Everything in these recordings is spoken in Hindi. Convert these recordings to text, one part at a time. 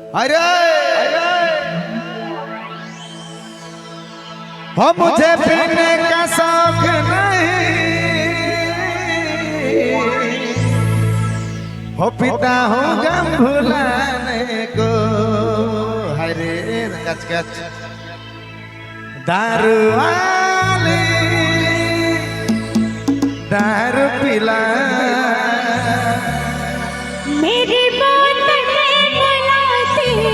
अरे हो मुझे पीने का शौक नहीं, हो पीता हूँ गम भुलाने को। हरे कच कच दारू वाली दारू पिला मेरी बात में बुलाती है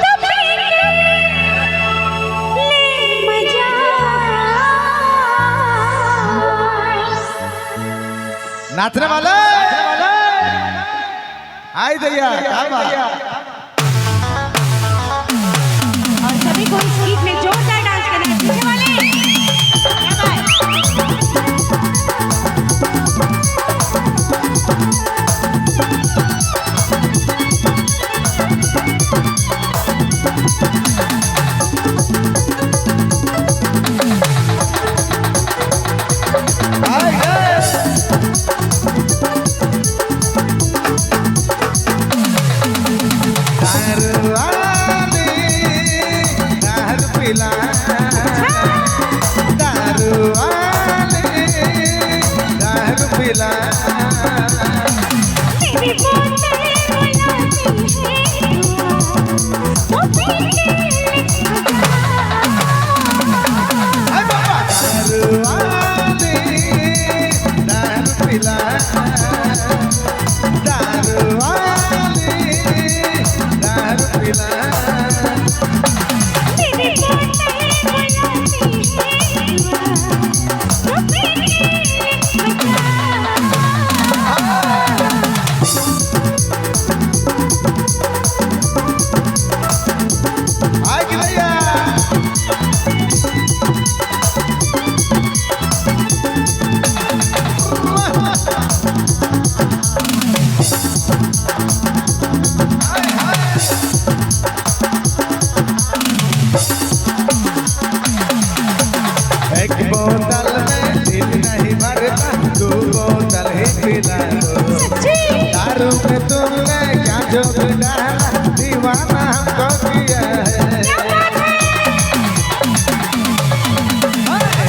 तो ले मजा। नाचने वाले आई दैया और सभी को इस गीत में जोरदार डांस करना है। पीछे वाले दारू में तुमने क्या जोक डाला, दीवाना हमको किया है।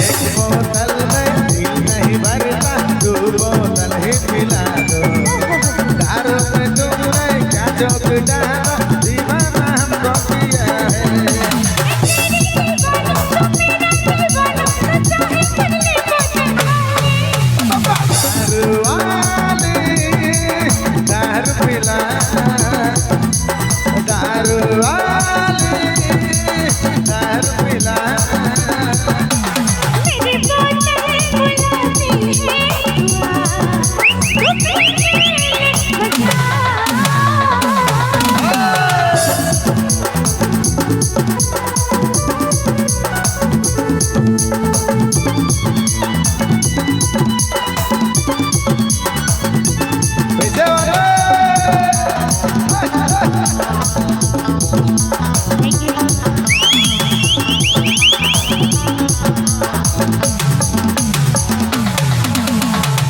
एक बोतल में दिल नहीं भरता, दो बोतल ही पिला दो। दारू में तुमने क्या जोक डाला, दीवाना हमको किया है।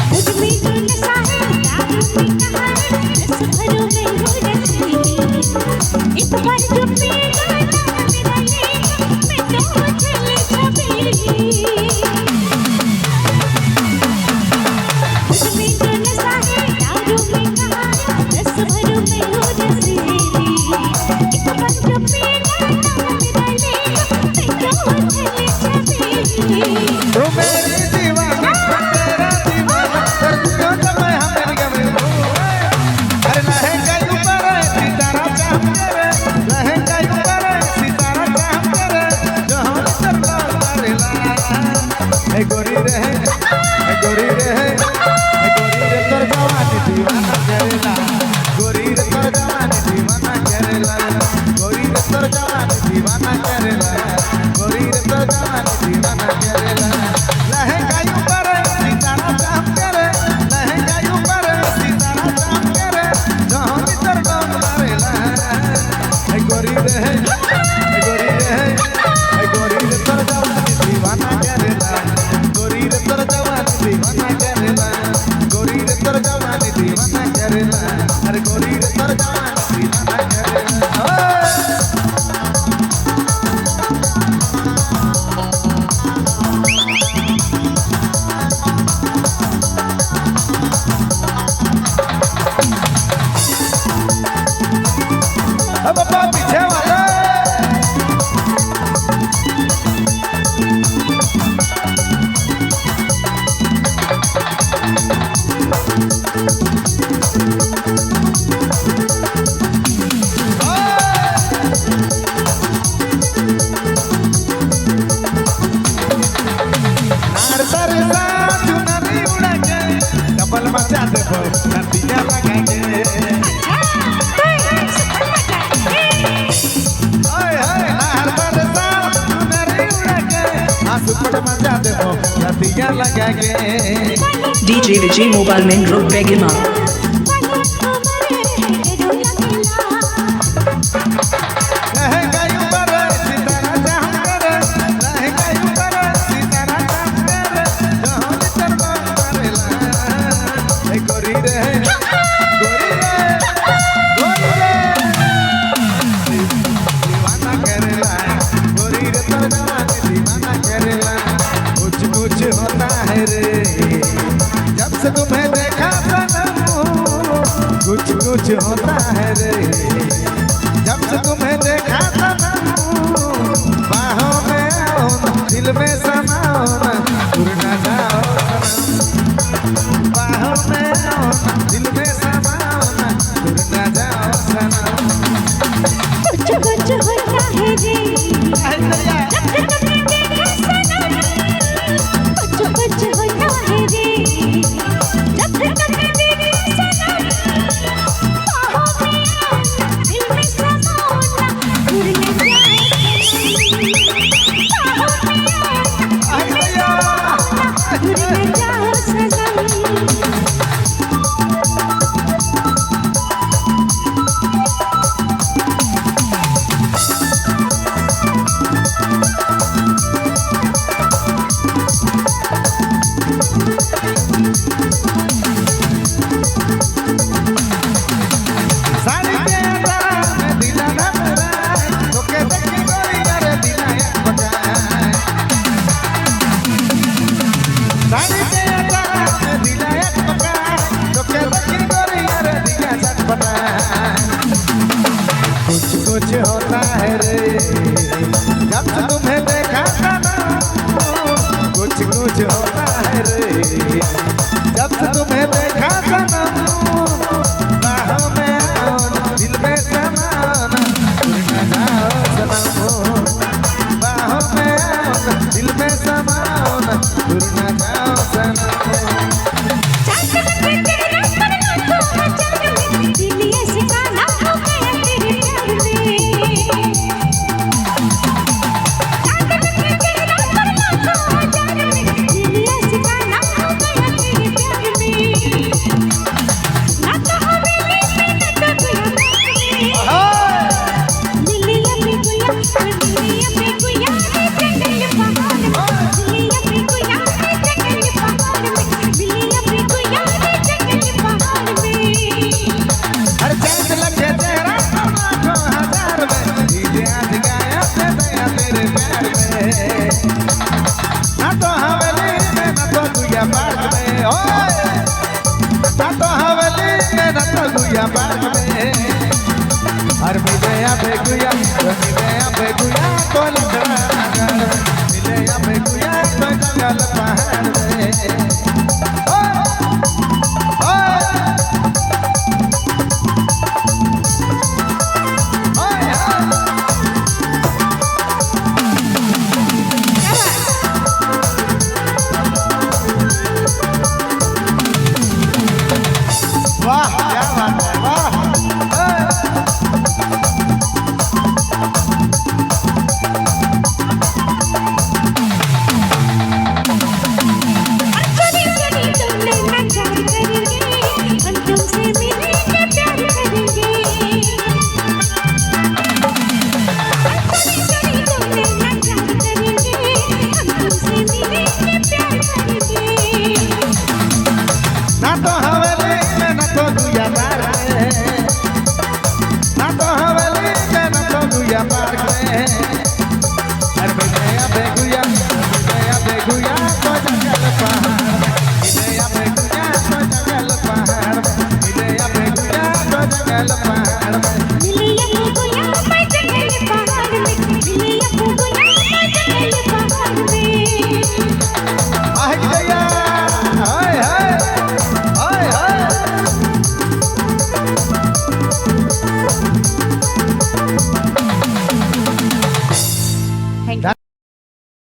मुझ में जो नशा है, करेला अरे गोरी रे तोर जवानी दीवाना करेला अब पीछे वाला डबल मचा दे नदिया लगा के DJ Vijay Mobile Main Road Begima तुम्हें देखा सनम कुछ कुछ होता है रे जब से तुम्हें देखा सनम बाहों में आओ दिल में समाओ ना दूर न जाओ सनम बाहों में आओ दिल में समाओ ना दूर न जाओ सनम कुछ कुछ होता है रे जब से तुम्हें देखा सनम कुछ कुछ होता है रे कुछ होता है रे जब से तुम्हें देखा सनम कुछ कुछ होता है रे जब से तुम्हें देखा सनम बाहों में आओ दिल में समाओ दूर न जाओ सनम बाहों में आओ दिल में समाओ दूर न जाओ सनम हर मिले बेगुया बेगुया तो लगा मिले बेगुया तो जंगल पहाड़ में वाह क्या बात है वाह ना तो हवेली में ना तो दुनिया छुया तो जगा